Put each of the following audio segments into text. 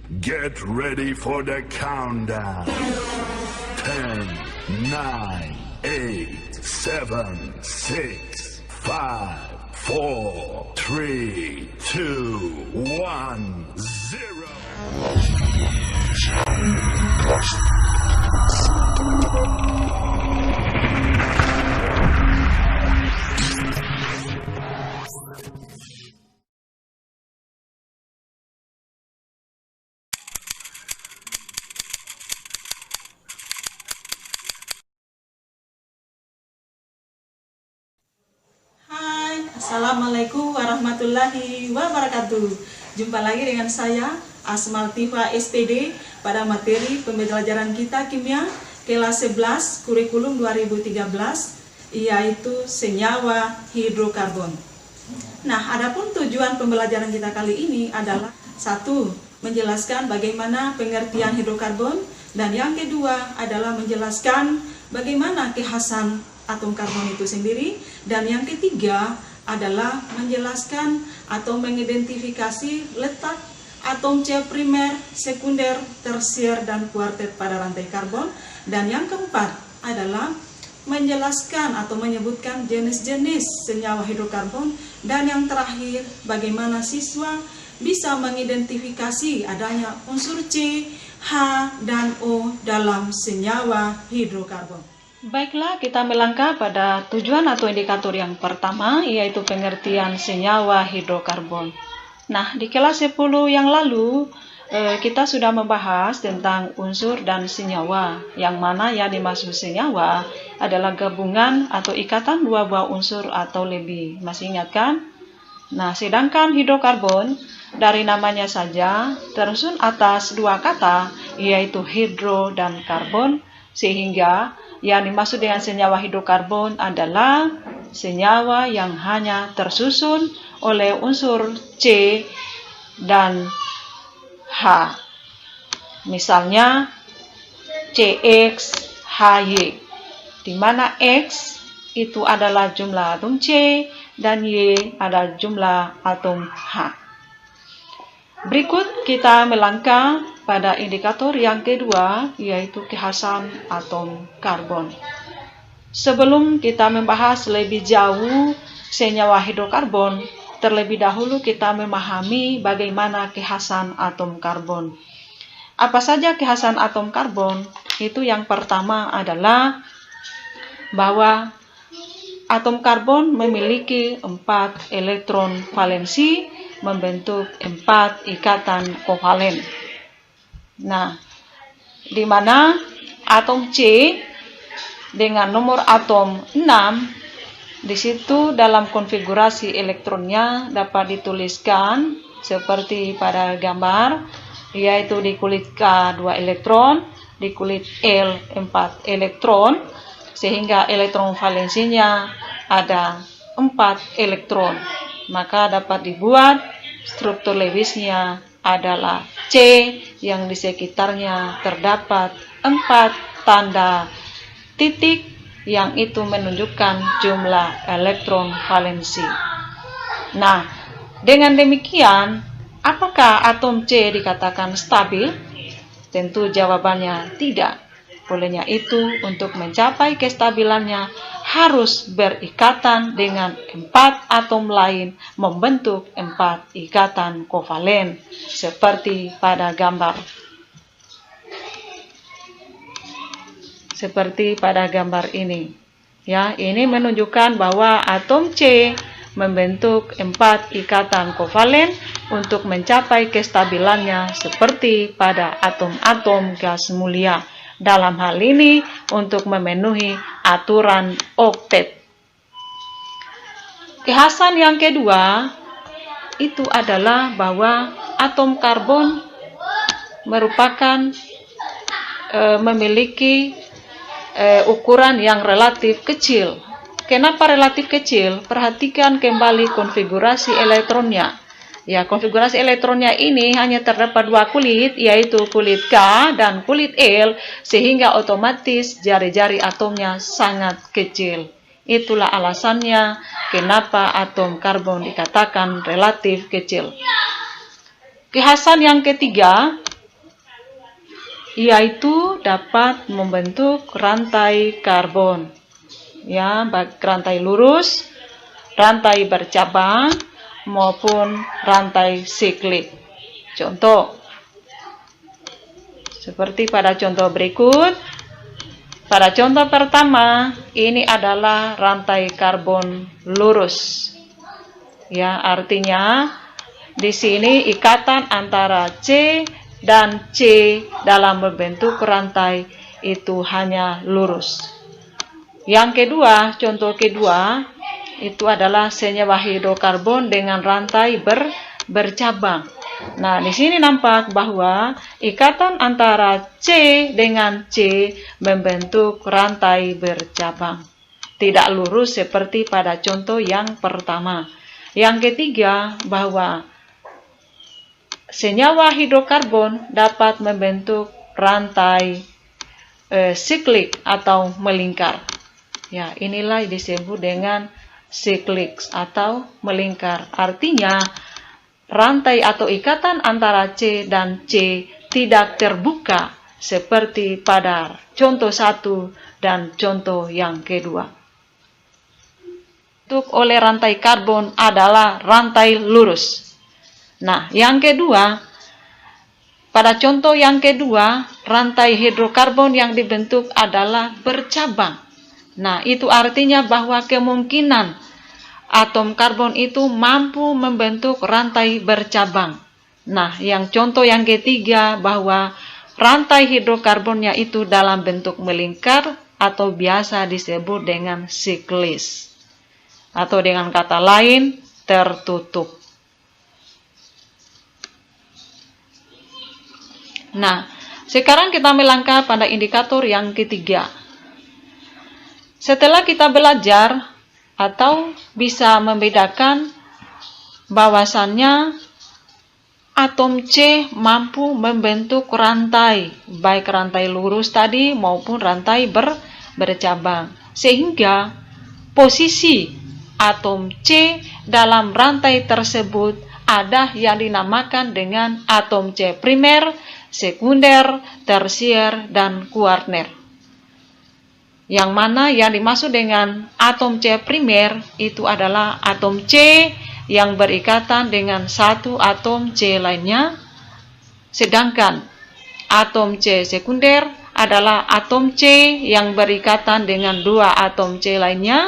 Get ready for the countdown. 10, 9, 8, 7, 6, 5, 4, 3, 2, 1, 0. Assalamualaikum warahmatullahi wabarakatuh. Jumpa lagi dengan saya Asmal Tifa SPD pada materi pembelajaran kita kimia kelas 11 kurikulum 2013, yaitu senyawa hidrokarbon. Nah, adapun tujuan pembelajaran kita kali ini adalah satu, menjelaskan bagaimana pengertian hidrokarbon, dan yang kedua adalah menjelaskan bagaimana kekhasan atom karbon itu sendiri, dan yang ketiga adalah menjelaskan atau mengidentifikasi letak atom C primer, sekunder, tersier, dan kuartet pada rantai karbon. Dan yang keempat adalah menjelaskan atau menyebutkan jenis-jenis senyawa hidrokarbon. Dan yang terakhir, bagaimana siswa bisa mengidentifikasi adanya unsur C, H, dan O dalam senyawa hidrokarbon. Baiklah, kita melangkah pada tujuan atau indikator yang pertama, yaitu pengertian senyawa hidrokarbon. Nah, di kelas 10 yang lalu, kita sudah membahas tentang unsur dan senyawa, yang mana yang dimaksud senyawa adalah gabungan atau ikatan dua buah unsur atau lebih. Masih ingat kan? Nah, sedangkan hidrokarbon, dari namanya saja, tersusun atas dua kata, yaitu hidro dan karbon, sehingga yang dimaksud dengan senyawa hidrokarbon adalah senyawa yang hanya tersusun oleh unsur C dan H. Misalnya CX, HY, di mana X itu adalah jumlah atom C dan Y adalah jumlah atom H. Berikut kita melangkah pada indikator yang kedua, yaitu kekhasan atom karbon. Sebelum kita membahas lebih jauh senyawa hidrokarbon, terlebih dahulu kita memahami bagaimana kekhasan atom karbon. Apa saja kekhasan atom karbon? Itu yang pertama adalah bahwa atom karbon memiliki 4 elektron valensi membentuk 4 ikatan kovalen. Nah, di mana atom C dengan nomor atom 6, di situ dalam konfigurasi elektronnya dapat dituliskan seperti pada gambar, yaitu di kulit K 2 elektron, di kulit L 4 elektron, sehingga elektron valensinya ada 4 elektron. Maka dapat dibuat struktur Lewisnya adalah C yang di sekitarnya terdapat 4 tanda titik yang itu menunjukkan jumlah elektron valensi. Nah, dengan demikian, apakah atom C dikatakan stabil? Tentu jawabannya tidak. Olehnya itu, untuk mencapai kestabilannya harus berikatan dengan 4 atom lain membentuk 4 ikatan kovalen seperti pada gambar. Seperti pada gambar ini. Ya, ini menunjukkan bahwa atom C membentuk 4 ikatan kovalen untuk mencapai kestabilannya seperti pada atom-atom gas mulia. Dalam hal ini untuk memenuhi aturan oktet. Kekhasan yang kedua itu adalah bahwa atom karbon merupakan memiliki ukuran yang relatif kecil. Kenapa relatif kecil? Perhatikan kembali konfigurasi elektronnya. Ya, konfigurasi elektronnya ini hanya terdapat 2 kulit, yaitu kulit K dan kulit L, sehingga otomatis jari-jari atomnya sangat kecil. Itulah alasannya kenapa atom karbon dikatakan relatif kekhasan yang ketiga yaitu dapat membentuk rantai karbon. Ya, baik rantai lurus, rantai bercabang, maupun rantai siklik. Contoh, seperti pada contoh berikut. Pada contoh pertama, ini adalah rantai karbon lurus. Ya, artinya di sini ikatan antara C dan C dalam membentuk rantai itu hanya lurus. Yang kedua, contoh kedua, itu adalah senyawa hidrokarbon dengan rantai bercabang. Nah, di sini nampak bahwa ikatan antara C dengan C membentuk rantai bercabang. Tidak lurus seperti pada contoh yang pertama. Yang ketiga, bahwa senyawa hidrokarbon dapat membentuk rantai siklik atau melingkar. Ya, inilah disebut dengan siklik atau melingkar. Artinya, rantai atau ikatan antara C dan C tidak terbuka seperti pada contoh 1 dan contoh yang kedua. Bentuk oleh rantai karbon adalah rantai lurus. Nah, yang kedua, pada contoh yang kedua, rantai hidrokarbon yang dibentuk adalah bercabang. Nah, itu artinya bahwa kemungkinan atom karbon itu mampu membentuk rantai bercabang. Nah, yang contoh yang ketiga bahwa rantai hidrokarbonnya itu dalam bentuk melingkar atau biasa disebut dengan siklis. Atau dengan kata lain, tertutup. Nah, sekarang kita melangkah pada indikator yang ketiga. Setelah kita belajar atau bisa membedakan bahwasannya atom C mampu membentuk rantai, baik rantai lurus tadi maupun rantai bercabang. Sehingga posisi atom C dalam rantai tersebut ada yang dinamakan dengan atom C primer, sekunder, tersier, dan kuarner. Yang mana yang dimaksud dengan atom C primer itu adalah atom C yang berikatan dengan satu atom C lainnya, sedangkan atom C sekunder adalah atom C yang berikatan dengan dua atom C lainnya,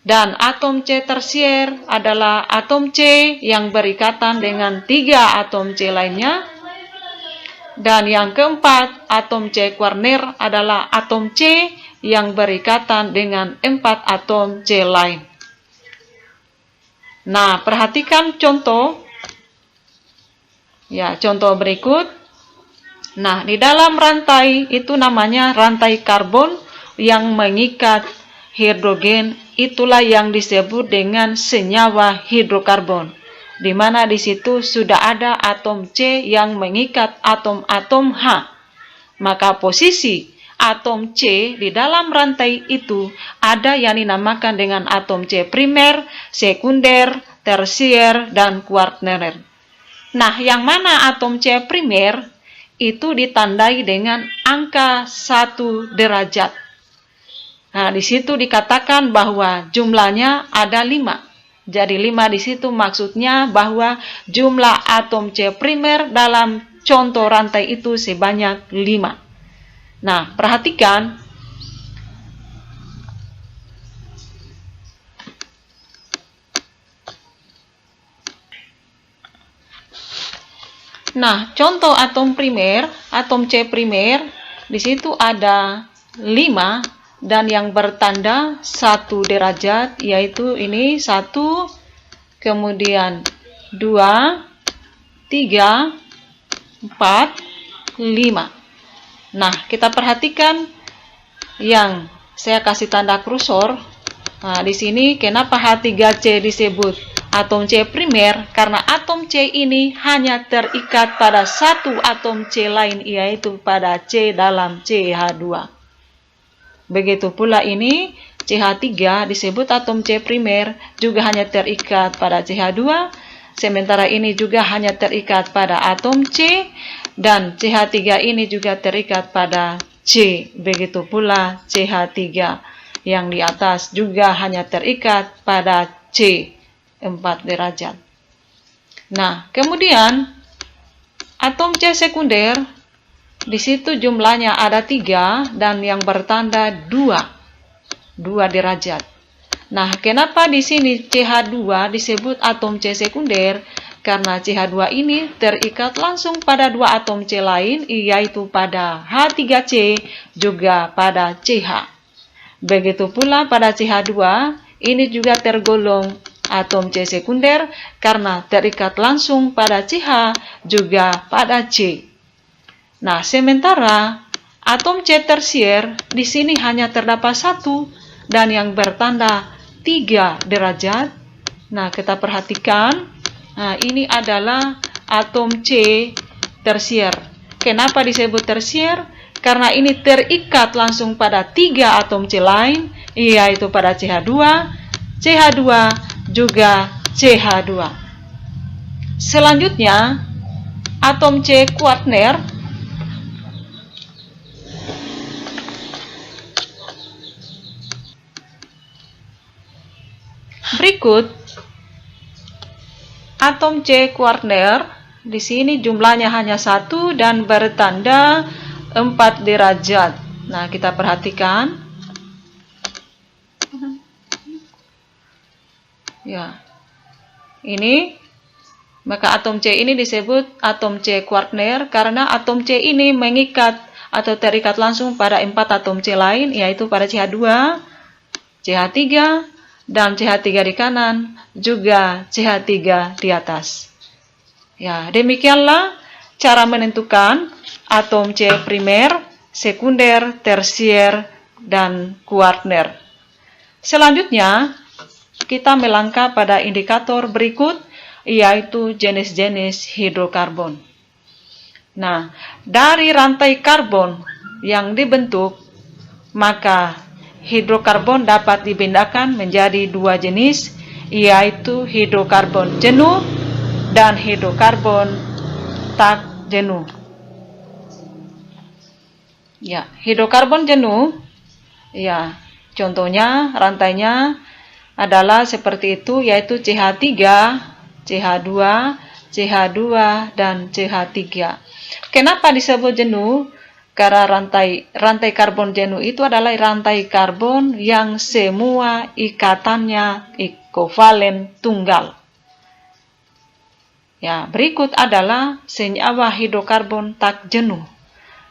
dan atom C tersier adalah atom C yang berikatan dengan tiga atom C lainnya. Dan yang keempat, atom C kuarner adalah atom C yang berikatan dengan 4 atom C lain. Nah, perhatikan contoh. Ya, contoh berikut. Nah, di dalam rantai itu namanya rantai karbon yang mengikat hidrogen, itulah yang disebut dengan senyawa hidrokarbon. Di mana di situ sudah ada atom C yang mengikat atom-atom H. Maka posisi atom C di dalam rantai itu ada yang dinamakan dengan atom C primer, sekunder, tersier, dan kuarner. Nah, yang mana atom C primer itu ditandai dengan angka 1 derajat. Nah, di situ dikatakan bahwa jumlahnya ada 5. Jadi 5 di situ maksudnya bahwa jumlah atom C primer dalam contoh rantai itu sebanyak 5. Nah, perhatikan. Nah, contoh atom primer, atom C primer, di situ ada 5. Dan yang bertanda 1 derajat, yaitu ini 1, kemudian 2, 3, 4, 5. Nah, kita perhatikan yang saya kasih tanda kursor. Nah, di sini kenapa H3C disebut atom C primer? Karena atom C ini hanya terikat pada satu atom C lain, yaitu pada C dalam CH2. Begitu pula ini CH3 disebut atom C primer juga hanya terikat pada CH2, sementara ini juga hanya terikat pada atom C dan CH3 ini juga terikat pada C. Begitu pula CH3 yang di atas juga hanya terikat pada C 4 derajat. Nah, kemudian atom C sekunder di situ jumlahnya ada 3 dan yang bertanda 2 derajat. Nah, kenapa di sini CH2 disebut atom C sekunder? Karena CH2 ini terikat langsung pada 2 atom C lain, yaitu pada H3C juga pada CH. Begitu pula pada CH2, ini juga tergolong atom C sekunder karena terikat langsung pada CH juga pada C. Nah, sementara atom C tersier di sini hanya terdapat 1 dan yang bertanda 3 derajat. Nah, kita perhatikan. Nah, ini adalah atom C tersier. Kenapa disebut tersier? Karena ini terikat langsung pada 3 atom C lain, yaitu pada CH2, CH2, juga CH2. Selanjutnya, atom C kuartner. Berikut atom C kuartner, di sini jumlahnya hanya 1 dan bertanda 4 derajat. Nah, kita perhatikan. Ya. Ini, maka atom C ini disebut atom C kuartner karena atom C ini mengikat atau terikat langsung pada 4 atom C lain, yaitu pada CH2, CH3, dan CH3 di kanan, juga CH3 di atas. Ya, demikianlah cara menentukan atom C primer, sekunder, tersier, dan kuartner. Selanjutnya, kita melangkah pada indikator berikut, yaitu jenis-jenis hidrokarbon. Nah, dari rantai karbon yang dibentuk, maka hidrokarbon dapat dibedakan menjadi 2 jenis, yaitu hidrokarbon jenuh dan hidrokarbon tak jenuh. Ya, hidrokarbon jenuh, ya, contohnya rantainya adalah seperti itu, yaitu CH3, CH2, CH2, dan CH3. Kenapa disebut jenuh? Karena rantai karbon jenuh itu adalah rantai karbon yang semua ikatannya kovalen tunggal. Ya, berikut adalah senyawa hidrokarbon tak jenuh.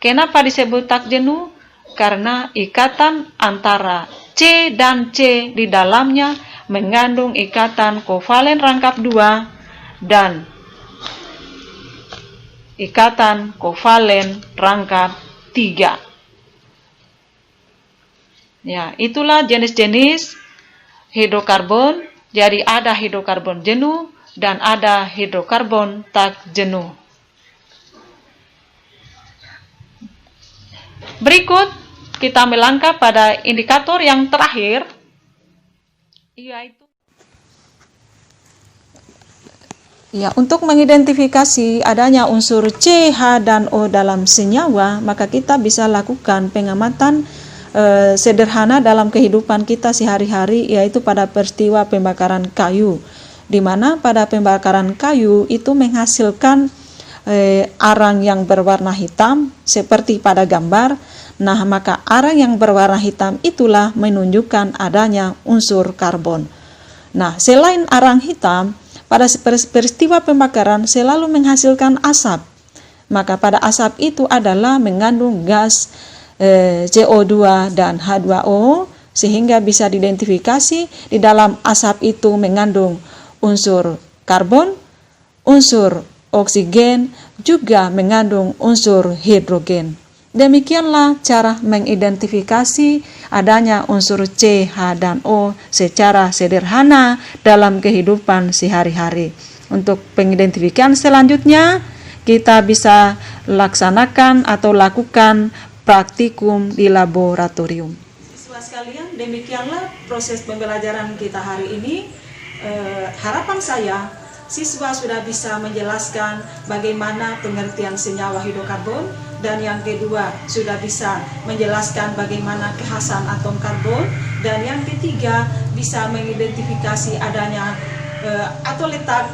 Kenapa disebut tak jenuh? Karena ikatan antara C dan C di dalamnya mengandung ikatan kovalen rangkap 2 dan ikatan kovalen rangkap 3. Ya, itulah jenis-jenis hidrokarbon. Jadi ada hidrokarbon jenuh dan ada hidrokarbon tak jenuh. Berikut kita melangkah pada indikator yang terakhir, yaitu ya, untuk mengidentifikasi adanya unsur C, H, dan O dalam senyawa, maka kita bisa lakukan pengamatan sederhana dalam kehidupan kita sehari-hari, yaitu pada peristiwa pembakaran kayu, di mana pada pembakaran kayu itu menghasilkan arang yang berwarna hitam seperti pada gambar. Nah, maka arang yang berwarna hitam itulah menunjukkan adanya unsur karbon. Nah, selain arang hitam, pada peristiwa pembakaran selalu menghasilkan asap. Maka pada asap itu adalah mengandung gas CO2 dan H2O, sehingga bisa diidentifikasi di dalam asap itu mengandung unsur karbon, unsur oksigen, juga mengandung unsur hidrogen. Demikianlah cara mengidentifikasi adanya unsur C, H, dan O secara sederhana dalam kehidupan sehari-hari. Untuk pengidentifikasian selanjutnya, kita bisa laksanakan atau lakukan praktikum di laboratorium. Siswa sekalian, demikianlah proses pembelajaran kita hari ini. Harapan saya siswa sudah bisa menjelaskan bagaimana pengertian senyawa hidrokarbon, dan yang kedua sudah bisa menjelaskan bagaimana kekhasan atom karbon, dan yang ketiga bisa mengidentifikasi adanya atau letak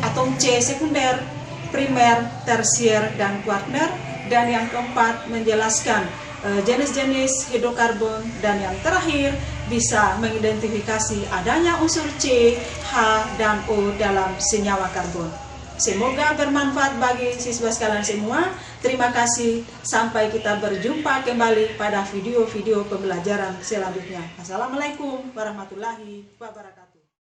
atom C sekunder, primer, tersier, dan kuartner, dan yang keempat menjelaskan jenis-jenis hidrokarbon, dan yang terakhir bisa mengidentifikasi adanya unsur C, H, dan O dalam senyawa karbon. Semoga bermanfaat bagi siswa sekalian semua. Terima kasih, sampai kita berjumpa kembali pada video-video pembelajaran selanjutnya. Assalamualaikum warahmatullahi wabarakatuh.